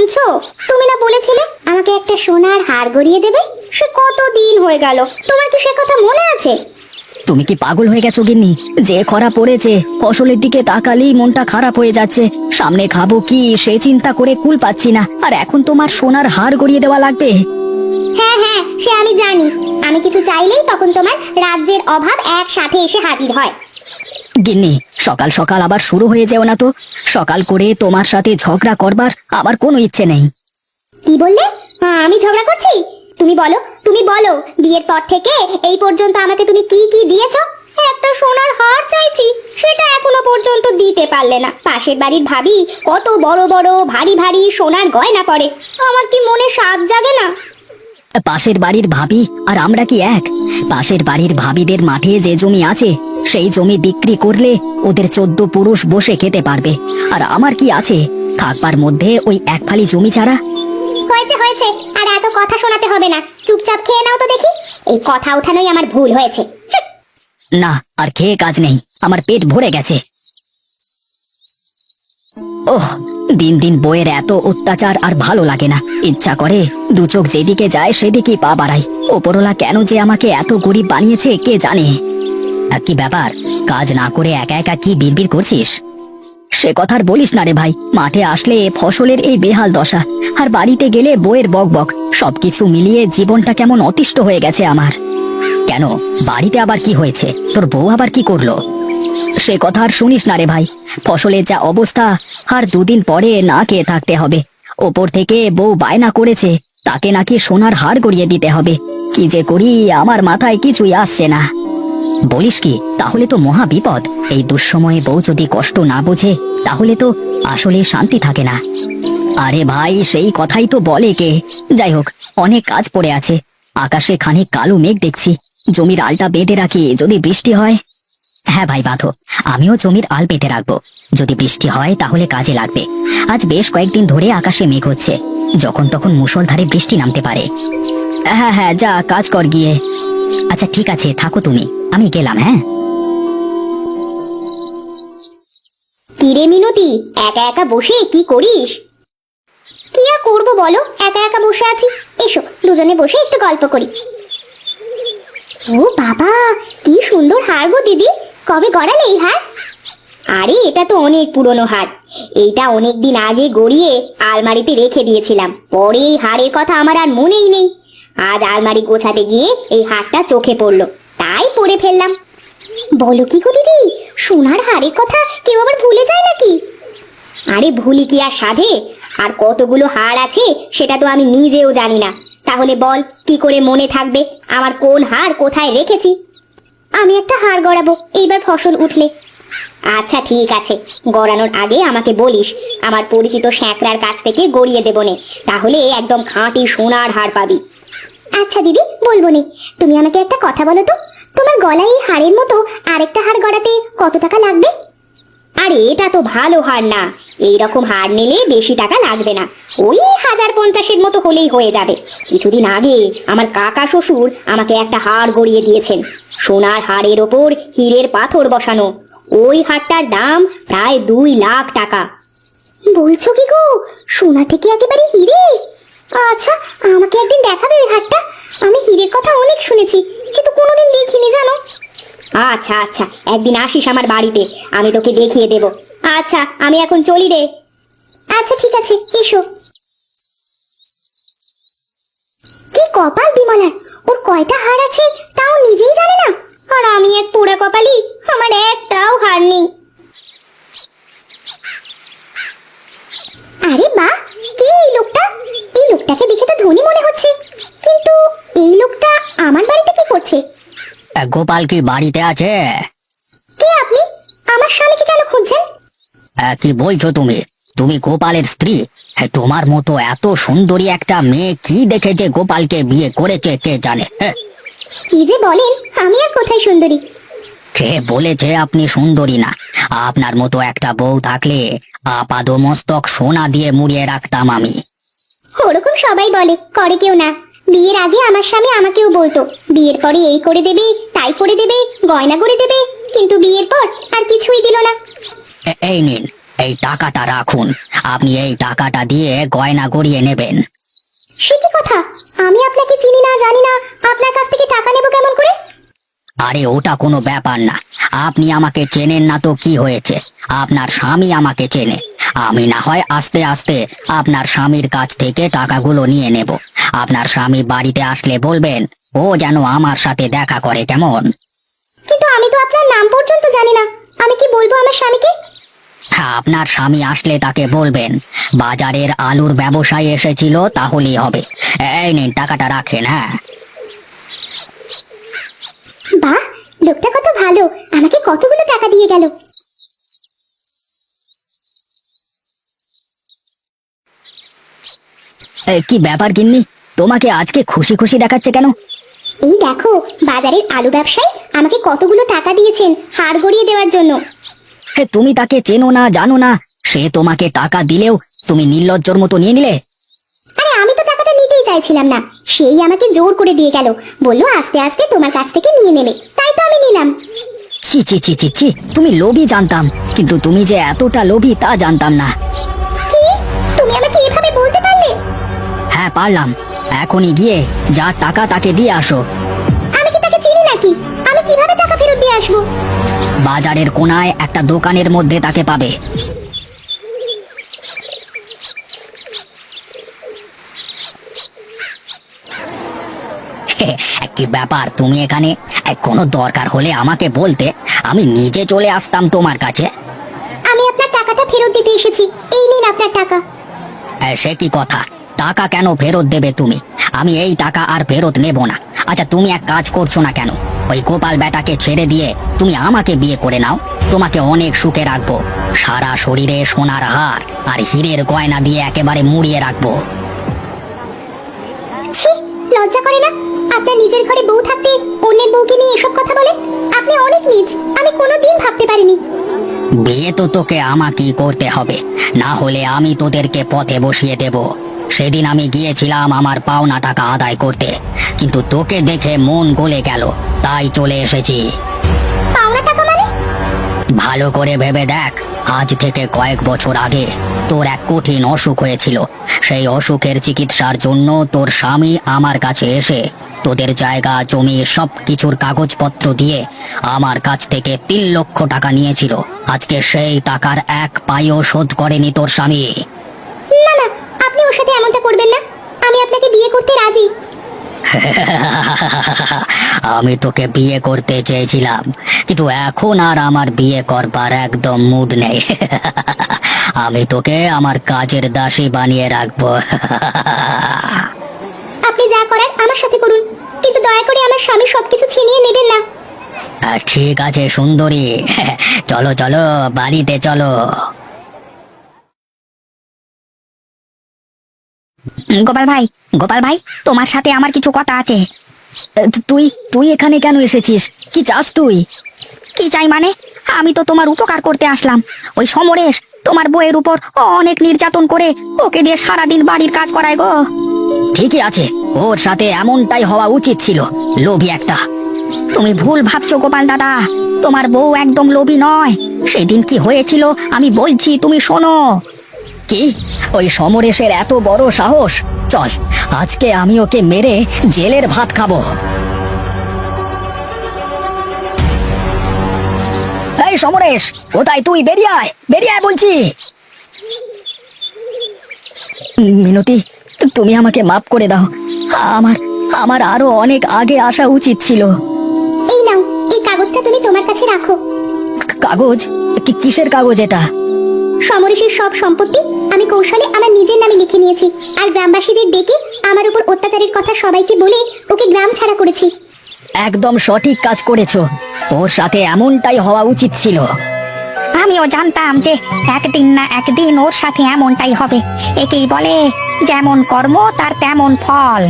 শুনছো? তুমি না বলেছিলে আমাকে একটা সোনার হার গড়িয়ে দেবে? সে কত দিন হয়ে গেল, তোমার কি সে কথা মনে আছে? তুমি কি পাগল হয়ে গেছো গিন্নি? যে খরা পড়েছে, ফসলের দিকে তাকালেই মনটা খারাপ হয়ে যাচ্ছে। সামনে খাবো কি সেই চিন্তা করে কুল পাচ্ছি না, আর এখন তোমার সোনার হার গড়িয়ে দেওয়া লাগবে? হ্যাঁ হ্যাঁ, সে আমি জানি। আমি কিছু চাইলেই তখন তোমার রাজ্যের অভাব একসাথে এসে হাজির হয়। গিন্নি, সকাল সকাল আবার শুরু হয়ে যেও না তো। সকাল করে তোমার সাথে ঝগড়া করবার আমার কোনো ইচ্ছে নেই। কি বললে? আমি ঝগড়া করছি? তুমি বলো, তুমি বলো, বিয়ের পর থেকে এই পর্যন্ত আমাকে তুমি কি কি দিয়েছো? একটা সোনার হার চাইছি, সেটা এখনো পর্যন্ত দিতে পারলে না। পাশের বাড়ির ভাবি কত বড় বড় ভারী ভারী সোনার গয়না পরে, আমার কি মনে সাধ জাগে না? পাশের বাড়ির ভাবি আর আমরা কি এক? পাশের বাড়ির ভাবিদের মাঠে যে জমি আছে, সেই জমি বিক্রি করলে ওদের 14 পুরুষ বসে খেতে পারবে। আর আমার কি আছে থাকবার মধ্যে ওই এক ফালি জমি ছাড়া? হয়েছে হয়েছে, আর এত কথা শোনাতে হবে না, চুপচাপ খেয়ে নাও তো দেখি। এই কথা ওঠানোই আমার ভুল হয়েছে। না, আর খেয়ে কাজ নেই, আমার পেট ভরে গেছে। ওহ, দিন দিন বইয়ের এত অত্যাচার আর ভালো লাগে না। ইচ্ছা করে দু চোখ যেদিকে যায় সেদিকেই পা বাড়াই। ওপরওয়ালা কেন যে আমাকে এত গরিব বানিয়েছে কে জানে। কি ব্যাপার, কাজ না করে একা একা কি বিড়বিড় করছিস? সে কথা আর বলিস না রে ভাই। মাঠে আসলে ফসলের এই বেহাল দশা, আর বাড়িতে গেলে বইয়ের বক বক, সবকিছু মিলিয়ে জীবনটা কেমন অতিষ্ঠ হয়ে গেছে আমার। কেন, বাড়িতে আবার কি হয়েছে? তোর বউ আবার কি করলো? সে কথা আর শুনিস না রে ভাই। ফসলের যা অবস্থা, আর দুদিন পরে না খেয়ে থাকতে হবে। ওপর থেকে বউ বায়না করেছে তাকে নাকি সোনার হার গড়িয়ে দিতে হবে। কি যে করি আমার মাথায় কিছুই আসছে না। বলিস কি? তাহলে তো মহা বিপদ। এই দুঃসময়ে বউ যদি কষ্ট না বোঝে, তাহলে তো আসলে শান্তি থাকে না। আরে ভাই, সেই কথাই তো বলে কে। যাই হোক, অনেক কাজ পড়ে আছে। আকাশে খানিক কালো মেঘ দেখছি। জমির আলটা বেঁধে রাখি, যদি বৃষ্টি হয়। হ্যাঁ ভাই, বাঁধো। আমিও জমির আল পেতে রাখবো, যদি বৃষ্টি হয় তাহলে কাজে লাগবে। আজ বেশ কয়েকদিন ধরে আকাশে মেঘ হচ্ছে, যখন তখন মুষলধারে বৃষ্টি নামতে পারে। হ্যাঁ হ্যাঁ, যা কাজ কর গিয়ে। আচ্ছা ঠিক আছে, থাকো তুমি, আমি গেলাম। হ্যাঁ। কিরে মিনতি, একা একা বসে কি করিস? কি আর করবো বলো, একা একা বসে আছি। এসো দুজনে বসে একটু গল্প করি। ও বাবা, কি সুন্দর হার গো দিদি, কবে গড়ালে এই হার? আরে এটা তো অনেক পুরনো হার। এইটা অনেক দিন আগে গড়িয়ে আলমারিতে রেখে দিয়েছিলাম, পরে এই হারের কথা আমার আর মনেই নেই। আজ আলমারি গোছাতে গিয়ে এই হারটা চোখে পড়লো, তাই পরে ফেললাম। বলো কি গো দিদি, সোনার হারের কথা কেউ আবার ভুলে যায় নাকি? আরে ভুলি কি আর সাধে? আর কতগুলো হার আছে সেটা তো আমি নিজেও জানি না। তাহলে বল, কি করে মনে থাকবে আমার কোন হার কোথায় রেখেছি? আমি একটা হার গড়াবো এইবার ফসল উঠলে। আচ্ছা ঠিক আছে, গড়ানোর আগে আমাকে বলিস, আমার পরিচিত শ্যাঁকড়ার কাছ থেকে গড়িয়ে দেবো নে, তাহলে একদম খাঁটি সোনার হার পাবি। আচ্ছা দিদি, বলবো নে। তুমি আমাকে একটা কথা বলো তো, তোমার গলায় এই হারের মতো আরেকটা হার গড়াতে কত টাকা লাগবে? আরে এটা তো ভালো হার না, এইরকম হার নিলে বেশি টাকা লাগবে না, ওই 1050-এর মতো হলেই হয়ে যাবে। কিছুদিন আগে আমার কাকা শ্বশুর আমাকে একটা হার গড়িয়ে দিয়েছেন, সোনার হারের ওপর হীরের পাথর বসানো। ওই হারটার দাম প্রায় 2 লাখ টাকা। বলছো কি গো, সোনা থেকে একেবারে হিরে? আচ্ছা, আমাকে একদিন দেখাবে ওই হারটা। আমি হীরের কথা অনেক শুনেছি, কিন্তু কোনোদিন দেখিনি জানো। আচ্ছা আচ্ছা, একদিন আসিস আমার বাড়িতে, আমি তোকে দেখিয়ে দেব। আচ্ছা, আমি এখন চলি রে। আচ্ছা ঠিক আছে, এসো। কি কপাল বিমলার, ওর কয়টা হার আছে তাও নিজেই জানে না, আর আমি এক পোড়া কপালি, আমার একটাও হার নেই। আরে বাহ, কে এই লোকটা? এই লোকটাকে দেখে তো ধনী মনে হচ্ছে, কিন্তু এই লোকটা আমার বাড়িতে কি করছে? গোপাল কি বাড়িতে আছে? কে আপনি? আমার স্বামীকে কেন খুঁজছেন? কি বলছো তুমি? তুমি গোপালের স্ত্রী? তোমার মতো এত সুন্দরী একটা মেয়ে কি দেখে যে গোপালকে বিয়ে করেছে কে জানে। কি যে বলেন, আমি আর কোথায় সুন্দরী? কে বলেছে আপনি সুন্দরী না? আপনার মতো একটা বউ থাকলে আপাদমস্তক সোনা দিয়ে মুড়িয়ে রাখতাম আমি। ওরকম সবাই বলে, করে কেউ না। বিয়ের আগে আমার স্বামী আমাকেও বলতো বিয়ের পরে এই করে দেবে, তাই করে দেবে, গয়না করে দেবে, কিন্তু বিয়ের পর আর কিছুই দিল না। এই নিন, এই টাকাটা রাখুন, আপনি এই টাকাটা দিয়ে গয়না গড়িয়ে নেবেন। সে কি কথা? আমি আপনাকে চিনি না, জানি না, আপনার কাছ থেকে টাকা নেব কেমন করে? আরে ওটা কোনো ব্যাপার না, আপনি আমাকে চেনেন না তো কি হয়েছে, আপনার স্বামী আমাকে চেনে। আমি না হয় আস্তে আস্তে আপনার স্বামীর কাছ থেকে টাকাগুলো নিয়ে নেব। আপনার স্বামী বাড়িতে আসলে বলবেন ও যেন আমার সাথে দেখা করে, কেমন? কিন্তু আমি তো আপনার নাম পর্যন্ত জানি না, আমি কি বলবো আমার স্বামীকে? হ্যাঁ, আপনার স্বামী আসলে তাকে বলবেন বাজারের আলুর ব্যবসায় এসেছিল, তাহলেই হবে। এই নিন, টাকাটা রাখেন। হ্যাঁ, বাহ, লোকটা কত ভালো, আমাকে কতগুলো টাকা দিয়ে গেল। কি ব্যাপার গিন্নি, তোমাকে আজকে খুশি খুশি দেখাচ্ছে কেন? এই দেখো, বাজারের আলু ব্যবসায়ী আমাকে কতগুলো টাকা দিয়েছেন হাড় গড়িয়ে দেওয়ার জন্য। তুমি তাকে চেনো না, জানো না, সে তোমাকে টাকা দিলেও তুমি নির্লজ্জর মতো নিয়ে নিলে। আরে আমি তো টাকাটা নিতেই চাইছিলাম না, সেই আমাকে জোর করে দিয়ে গেল, বললো আস্তে আস্তে তোমার কাছ থেকে নিয়ে নেবে, তাই তো আমি নিলাম। ছি ছি ছি ছি ছি, তুমি লোভী জানতাম, কিন্তু তুমি যে এতটা লোভী তা জানতাম না। কি? তুমি আমাকে এভাবে বলতে পারলে? হ্যাঁ পারলাম, এখনই গিয়ে যা টাকা তাকে দিয়ে আসো। আমি কি তাকে চিনি নাকি? আমি কিভাবে টাকা ফেরত দিয়ে আসবো? বাজারের কোনায় একটা দোকানের মধ্যে তাকে পাবে। কি ব্যাপার, তুমি এখানে? কোনো দরকার হলে আমাকে বলতে, আমি নিজে চলে আসতাম তোমার কাছে। আমি আপনার টাকাটা ফেরত দিতে এসেছি, এই নিন আপনার টাকা। সে কি কথা, টাকা কেন ফেরত দেবে তুমি? আমি এই টাকা আর ফেরত নেব না। আচ্ছা, তুমি এক কাজ করছো না কেন? ওই গোপাল বেটাকে ছেড়ে দিয়ে তুমি আমাকে বিয়ে করে নাও, তোমাকে অনেক সুখে রাখবো। সারা শরীরে সোনার হার আর হীরের গয়না দিয়ে একেবারে মুড়িয়ে রাখবো। ছি, লজ্জা করে না? আপনার নিজের ঘরে বউ থাকতে অন্যের বউকে নিয়ে এসব কথা বলে? আপনি অনেক নীচ, আমি কোনোদিন ভাবতে পারিনি। বিয়ে তো তোকে আমাকেই করতে হবে, না হলে আমি তোদেরকে পথে বসিয়ে দেব। সেদিন আমি গিয়েছিলাম আমার পাওনা টাকা আদায় করতে, কিন্তু তোকে দেখে মন গলে গেল, তাই চলে এসেছি। পাওনা টাকা মানে? ভালো করে ভেবে দেখ, আজ থেকে কয়েক বছর আগে তোর এক কঠিন অসুখ হয়েছিল। সেই অসুখের চিকিৎসার জন্য তোর স্বামী আমার কাছে এসে তোদের জায়গা জমি সব কিছুর কাগজপত্র দিয়ে আমার কাছ থেকে 3 লক্ষ টাকা নিয়েছিল। আজকে সেই টাকার এক পাইও শোধ করেনি তোর স্বামী। না না, আপনি ওর সাথে এমনটা করবেন না, আমি আপনাকে বিয়ে করতে রাজি। আমি তোকে বিয়ে করতে চেয়েছিলাম, কিন্তু এখন আর আমার বিয়ে করবার একদম মুড নেই। আমি তোকে আমার কাজের দাসী বানিয়ে রাখবো। আপনি যা করার আমার সাথে করুন, কিন্তু দয়া করে আমার স্বামী সবকিছু ছিনিয়ে নেবেন না। ঠিক আছে সুন্দরী, চলো চলো, বাড়িতে চলো। গোপাল ভাই, গোপাল ভাই, তোমার সাথে আমার কিছু কথা আছে। তুই তুই এখানে কেন এসেছিস? কি চাস তুই? কি চাই মানে? আমি তো তোমার উপকার করতে আসলাম। ওই সমরেশ তোমার বউয়ের উপর অনেক নির্যাতন করে ওকে দিয়ে সারাদিন বাড়ির কাজ করায় গো। ঠিকই আছে, ওর সাথে এমনটাই হওয়া উচিত ছিল, লোভী একটা। তুমি ভুল ভাবছো গোপাল দাদা, তোমার বউ একদম লোভী নয়। সেদিন কি হয়েছিল আমি বলছি, তুমি শোনো। কি? ওই সমরেশের এত বড় সাহস? চল, আজকে আমি ওকে মেরে জেলের ভাত খাবো। এই সমরেশ, কোথায় তুই? বেরিয়ে আয়, বেরিয়ে আয় বলছি। মিনতি, তুমি আমাকে মাফ করে দাও। আমার আমার আরো অনেক আগে আসা উচিত ছিল। এই নাও, এই কাগজটা তুমি তোমার কাছে রাখো। কাগজ? কিসের কাগজ এটা? সমরেশের সব সম্পত্তি আমি কৌশলে আমার নিজের নামে লিখে নিয়েছি, আর গ্রামবাসীদের ডেকে আমার উপর অত্যাচারের কথা সবাইকে বলে ওকে গ্রাম ছাড়া করেছি। একদম সঠিক কাজ করেছো, ওর সাথে এমনটাই হওয়া উচিত ছিল। আমিও জানতাম যে একদিন না একদিন ওর সাথে এমনটাই হবে। একেই বলে যেমন কর্ম তার তেমন ফল।